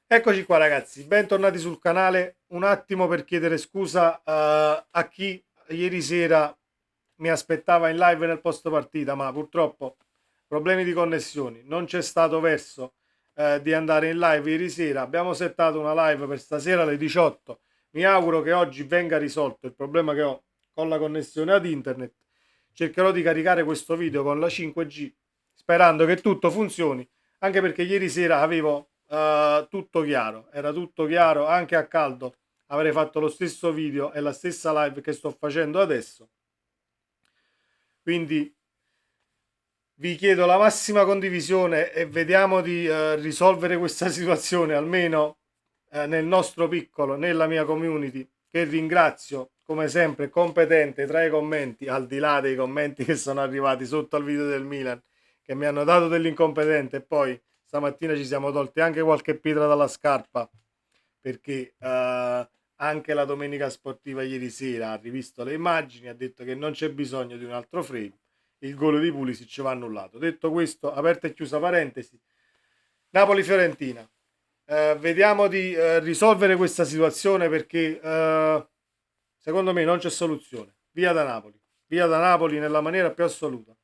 Eccoci qua ragazzi, bentornati sul canale. Un attimo per chiedere scusa a chi ieri sera mi aspettava in live nel post partita, ma purtroppo problemi di connessioni, non c'è stato verso di andare in live ieri sera. Abbiamo settato una live per stasera alle 18. Mi auguro che oggi venga risolto il problema che ho con la connessione ad internet. Cercherò di caricare questo video con la 5G sperando che tutto funzioni, anche perché ieri sera avevo tutto chiaro, era tutto chiaro, anche a caldo avrei fatto lo stesso video e la stessa live che sto facendo adesso. Quindi vi chiedo la massima condivisione e vediamo di risolvere questa situazione, almeno nel nostro piccolo, nella mia community, che ringrazio come sempre competente tra i commenti, al di là dei commenti che sono arrivati sotto al video del Milan, che mi hanno dato dell'incompetente, e poi stamattina ci siamo tolti anche qualche pietra dalla scarpa, perché anche la domenica sportiva ieri sera ha rivisto le immagini, ha detto che non c'è bisogno di un altro frame, il gol di Pulisic va annullato. Detto questo, aperta e chiusa parentesi, Napoli-Fiorentina. Vediamo di risolvere questa situazione perché secondo me non c'è soluzione. Via da Napoli nella maniera più assoluta.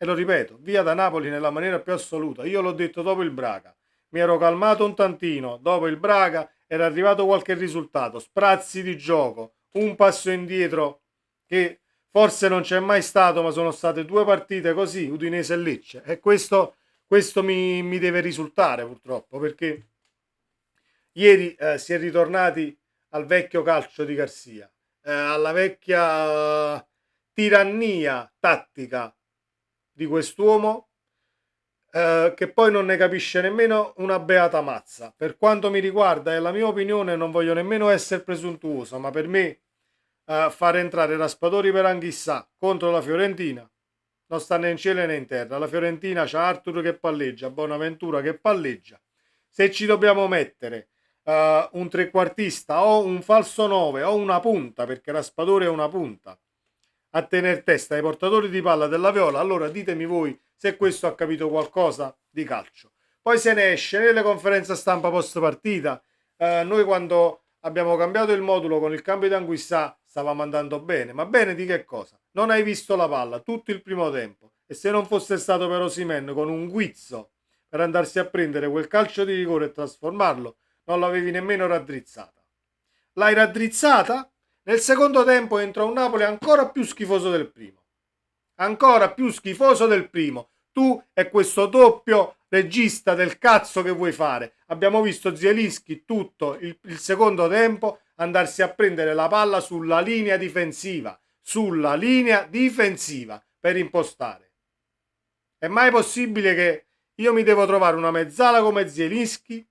E lo ripeto, via da Napoli nella maniera più assoluta. Io l'ho detto dopo il Braga. Mi ero calmato un tantino. Dopo il Braga era arrivato qualche risultato. Sprazzi di gioco. Un passo indietro che forse non c'è mai stato, ma sono state due partite così, Udinese e Lecce. E questo mi deve risultare purtroppo, perché ieri si è ritornati al vecchio calcio di Garcia, alla vecchia tirannia tattica di quest'uomo, che poi non ne capisce nemmeno una beata mazza. Per quanto mi riguarda, è la mia opinione, non voglio nemmeno essere presuntuoso, ma per me far entrare Raspadori per Anghissà contro la Fiorentina non sta né in cielo né in terra. La Fiorentina c'ha Arthur che palleggia, Bonaventura che palleggia. Se ci dobbiamo mettere un trequartista o un falso 9 o una punta, perché Raspadori è una punta, a tenere testa ai portatori di palla della Viola, allora ditemi voi se questo ha capito qualcosa di calcio. Poi se ne esce nelle conferenze stampa post partita. Noi quando abbiamo cambiato il modulo con il cambio di Anguissà stavamo andando bene, ma bene di che cosa? Non hai visto la palla tutto il primo tempo, e se non fosse stato per Osimhen con un guizzo per andarsi a prendere quel calcio di rigore e trasformarlo, non l'avevi nemmeno raddrizzata. L'hai raddrizzata? Nel secondo tempo entra un Napoli ancora più schifoso del primo. Ancora più schifoso del primo. Tu e questo doppio regista del cazzo che vuoi fare. Abbiamo visto Zielinski tutto il secondo tempo andarsi a prendere la palla sulla linea difensiva. Sulla linea difensiva per impostare. È mai possibile che io mi devo trovare una mezzala come Zielinski,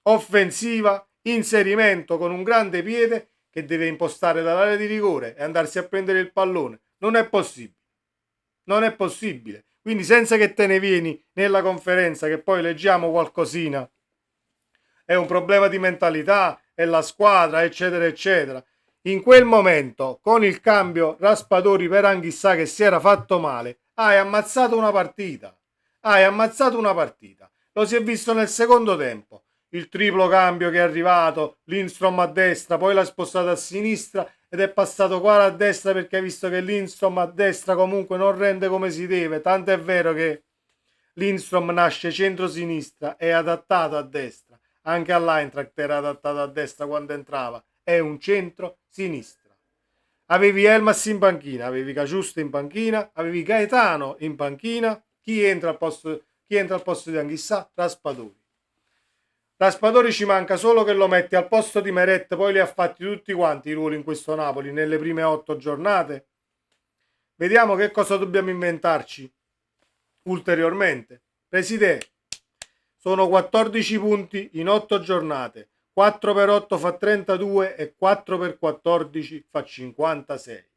offensiva, inserimento con un grande piede che deve impostare dall'area di rigore e andarsi a prendere il pallone? Non è possibile. Non è possibile. Quindi senza che te ne vieni nella conferenza che poi leggiamo qualcosina, è un problema di mentalità, è la squadra, eccetera, eccetera. In quel momento, con il cambio Raspadori per Anghissà che si era fatto male, hai ammazzato una partita. Hai ammazzato una partita. Lo si è visto nel secondo tempo. Il triplo cambio che è arrivato, Lindstrom a destra, poi l'ha spostato a sinistra ed è passato qua a destra perché ha visto che Lindstrom a destra comunque non rende come si deve. Tanto è vero che Lindstrom nasce centro-sinistra, è adattato a destra. Anche all'Eintracht era adattato a destra quando entrava. È un centro-sinistra. Avevi Elmas in panchina, avevi Caciusto in panchina, avevi Gaetano in panchina. Chi entra al posto di Anghissà? Raspadori. Raspadori ci manca solo che lo metti al posto di Meret, poi li ha fatti tutti quanti i ruoli in questo Napoli nelle prime 8 giornate. Vediamo che cosa dobbiamo inventarci ulteriormente. Presidente, sono 14 punti in 8 giornate. 4 per 8 fa 32 e 4 per 14 fa 56.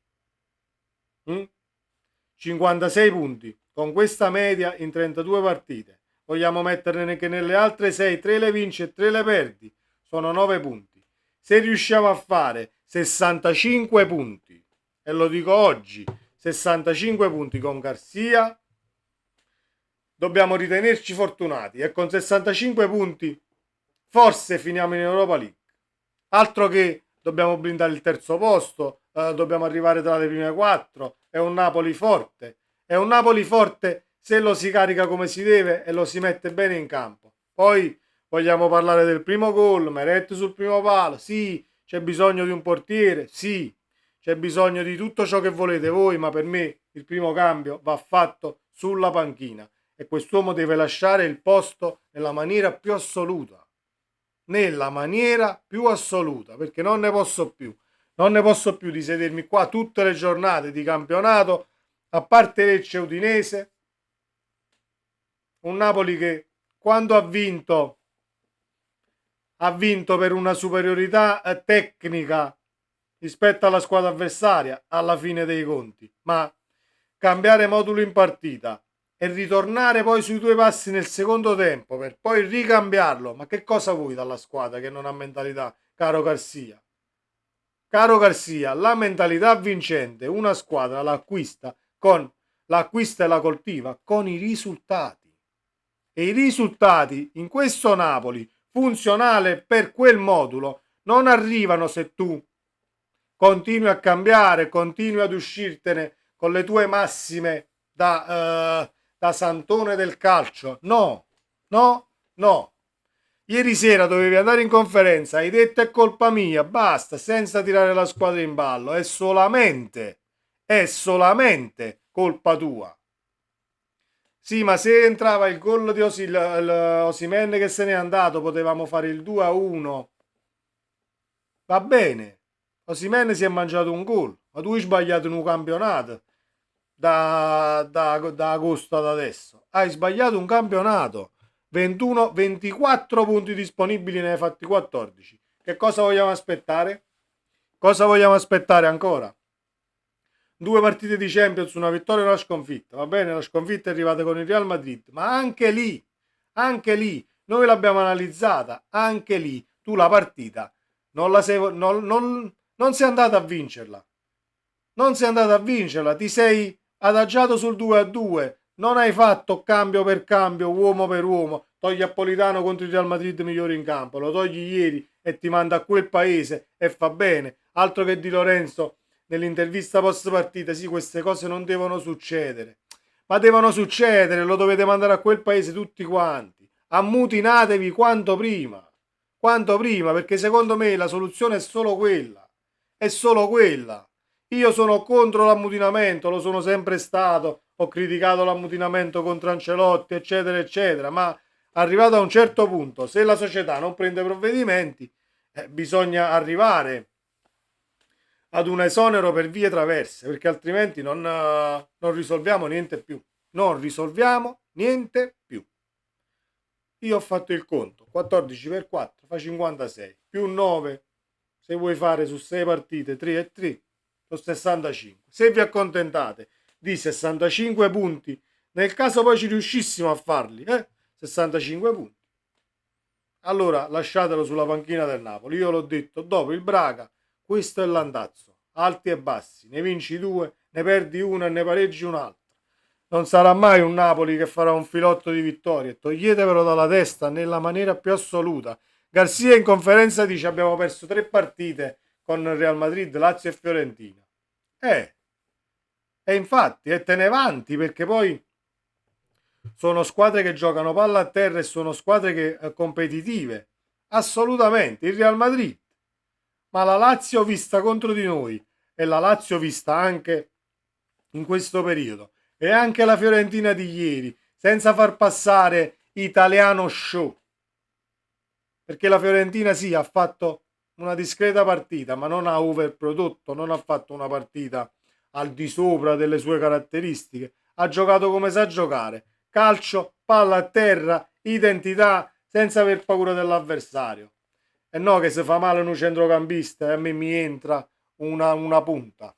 56 punti. Con questa media in 32 partite. Vogliamo metterne che nelle altre 6 3 le vinci e 3 le perdi. Sono 9 punti. Se riusciamo a fare 65 punti, e lo dico oggi, 65 punti con Garcia, dobbiamo ritenerci fortunati, e con 65 punti forse finiamo in Europa League. Altro che dobbiamo blindare il terzo posto, dobbiamo arrivare tra le prime quattro. È un Napoli forte. È un Napoli forte se lo si carica come si deve e lo si mette bene in campo. Poi vogliamo parlare del primo gol, Meret sul primo palo. Sì, c'è bisogno di un portiere. Sì, c'è bisogno di tutto ciò che volete voi, ma per me il primo cambio va fatto sulla panchina e quest'uomo deve lasciare il posto nella maniera più assoluta. Nella maniera più assoluta, perché non ne posso più. Non ne posso più di sedermi qua tutte le giornate di campionato, a parte Lecce e Udinese, un Napoli che quando ha vinto per una superiorità tecnica rispetto alla squadra avversaria alla fine dei conti, ma cambiare modulo in partita e ritornare poi sui due passi nel secondo tempo per poi ricambiarlo, ma che cosa vuoi dalla squadra che non ha mentalità, caro Garcia? Caro Garcia, la mentalità vincente una squadra l'acquista e la coltiva con i risultati. E i risultati in questo Napoli funzionale per quel modulo non arrivano se tu continui a cambiare, continui ad uscirtene con le tue massime da santone del calcio. No, no, no. Ieri sera dovevi andare in conferenza, hai detto è colpa mia, basta, senza tirare la squadra in ballo, è solamente colpa tua. Sì, ma se entrava il gol di Osimhen che se n'è andato, potevamo fare il 2-1. Va bene. Osimhen si è mangiato un gol, ma tu hai sbagliato in un campionato da agosto ad adesso. Hai sbagliato un campionato. 21, 24 punti disponibili, ne hai fatti 14. Che cosa vogliamo aspettare? Cosa vogliamo aspettare ancora? Due partite di Champions, una vittoria e una sconfitta. Va bene, la sconfitta è arrivata con il Real Madrid, ma anche lì, noi l'abbiamo analizzata, anche lì, tu la partita non sei andato a vincerla. Non sei andato a vincerla, ti sei adagiato sul 2-2, non hai fatto cambio per cambio, uomo per uomo, togli Apolitano contro il Real Madrid migliore in campo, lo togli ieri e ti manda a quel paese e fa bene, altro che Di Lorenzo nell'intervista post partita, sì queste cose non devono succedere, ma devono succedere, lo dovete mandare a quel paese tutti quanti, ammutinatevi quanto prima, perché secondo me la soluzione è solo quella. Io sono contro l'ammutinamento, lo sono sempre stato, ho criticato l'ammutinamento contro Ancelotti, eccetera, eccetera, ma arrivato a un certo punto, se la società non prende provvedimenti, bisogna arrivare ad un esonero per vie traverse, perché altrimenti non risolviamo niente più. Non risolviamo niente più. Io ho fatto il conto, 14 per 4 fa 56, più 9, se vuoi fare su 6 partite 3 e 3, sono 65. Se vi accontentate di 65 punti, nel caso poi ci riuscissimo a farli, 65 punti, allora lasciatelo sulla panchina del Napoli. Io l'ho detto, dopo il Braga, questo è l'andazzo, alti e bassi, ne vinci due, ne perdi uno e ne pareggi un altro. Non sarà mai un Napoli che farà un filotto di vittorie, toglietevelo dalla testa nella maniera più assoluta. Garcia in conferenza dice abbiamo perso 3 partite con Real Madrid, Lazio e Fiorentina. E infatti, e te ne vanti perché poi sono squadre che giocano palla a terra e sono squadre competitive. Assolutamente, il Real Madrid. Ma la Lazio vista contro di noi e la Lazio vista anche in questo periodo e anche la Fiorentina di ieri, senza far passare Italiano show. Perché la Fiorentina sì, ha fatto una discreta partita, ma non ha overprodotto, non ha fatto una partita al di sopra delle sue caratteristiche. Ha giocato come sa giocare. Calcio, palla a terra, identità, senza aver paura dell'avversario. E no che se fa male un centrocampista e a me mi entra una punta.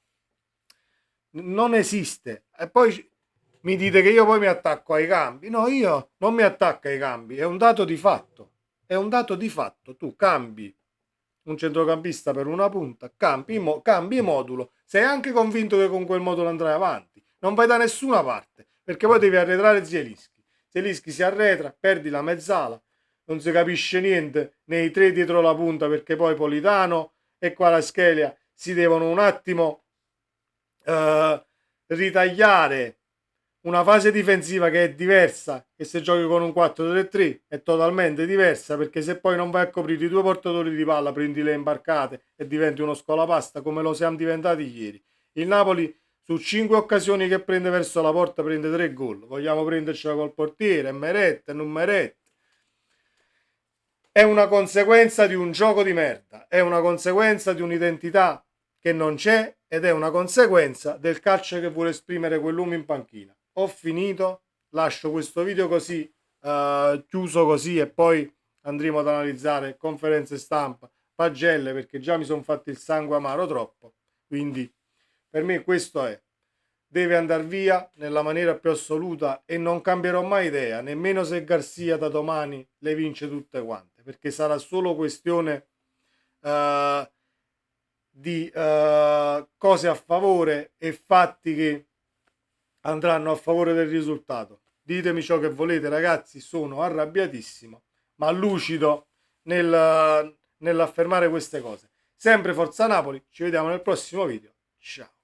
Non esiste. E poi mi dite che io poi mi attacco ai cambi. No, io non mi attacco ai cambi, è un dato di fatto. È un dato di fatto. Tu cambi un centrocampista per una punta, cambi modulo, sei anche convinto che con quel modulo andrai avanti. Non vai da nessuna parte, perché poi devi arretrare Zielinski. Zielinski si arretra, perdi la mezzala, non si capisce niente nei tre dietro la punta, perché poi Politano e Kvaratskhelia si devono un attimo ritagliare una fase difensiva che è diversa, che se giochi con un 4-3-3 è totalmente diversa, perché se poi non vai a coprire i due portatori di palla, prendi le imbarcate e diventi uno scolapasta come lo siamo diventati ieri. Il Napoli su 5 occasioni che prende verso la porta prende 3 gol. Vogliamo prendercela col portiere, Meret, non Meret. È una conseguenza di un gioco di merda, è una conseguenza di un'identità che non c'è ed è una conseguenza del calcio che vuole esprimere quell'uomo in panchina. Ho finito, lascio questo video così, chiuso così, e poi andremo ad analizzare conferenze stampa, pagelle, perché già mi sono fatto il sangue amaro troppo. Quindi per me questo è. Deve andare via nella maniera più assoluta e non cambierò mai idea, nemmeno se Garcia da domani le vince tutte quante, perché sarà solo questione eh, di cose a favore e fatti che andranno a favore del risultato. Ditemi ciò che volete, ragazzi, sono arrabbiatissimo, ma lucido nell'affermare queste cose. Sempre Forza Napoli, ci vediamo nel prossimo video. Ciao.